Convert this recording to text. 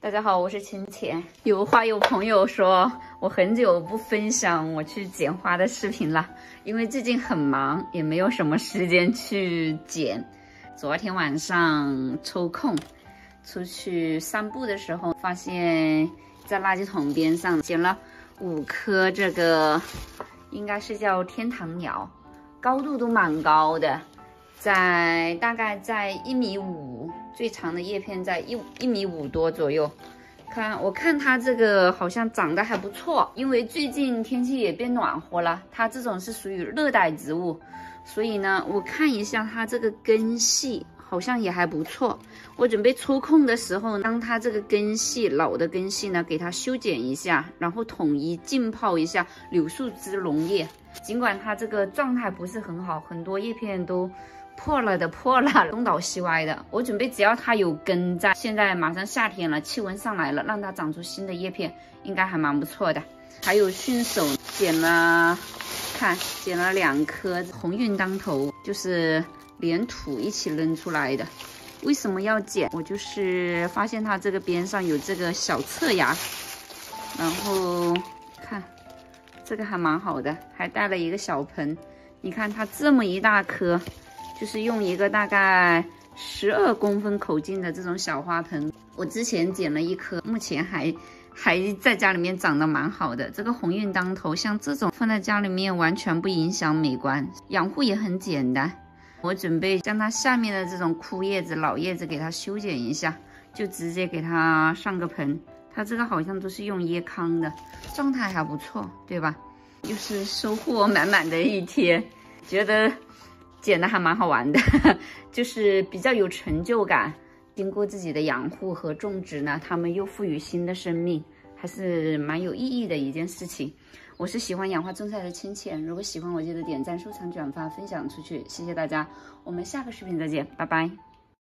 大家好，我是浅浅。有朋友说我很久不分享我去剪花的视频了，因为最近很忙，也没有什么时间去剪。昨天晚上抽空出去散步的时候，发现在垃圾桶边上捡了5颗这个，应该是叫天堂鸟，高度都蛮高的。大概在1.5米，最长的叶片在1.5米多左右。我看它这个好像长得还不错，因为最近天气也变暖和了，它这种是属于热带植物，所以呢，我看一下它这个根系好像也还不错。我准备抽空的时候，当它这个根系老的根系呢，给它修剪一下，然后统一浸泡一下柳树枝溶液。尽管它这个状态不是很好，很多叶片都破了，东倒西歪的。我准备只要它有根在，现在马上夏天了，气温上来了，让它长出新的叶片，应该还蛮不错的。还有顺手捡了2颗鸿运当头，就是连土一起扔出来的。为什么要捡？我就是发现它这个边上有这个小侧芽，然后看这个还蛮好的，还带了一个小盆。你看它这么一大颗，就是用一个大概12公分口径的这种小花盆。我之前捡了1颗，目前还在家里面长得蛮好的。这个鸿运当头像这种放在家里面完全不影响美观，养护也很简单。我准备将它下面的这种枯叶子、老叶子给它修剪一下，就直接给它上个盆。它这个好像都是用椰糠的，状态还不错，对吧？又是收获满满的一天，觉得剪的还蛮好玩的，就是比较有成就感。经过自己的养护和种植呢，它们又赋予新的生命，还是蛮有意义的一件事情。我是喜欢养花种菜的浅浅，如果喜欢我记得点赞、收藏、转发、分享出去，谢谢大家，我们下个视频再见，拜拜。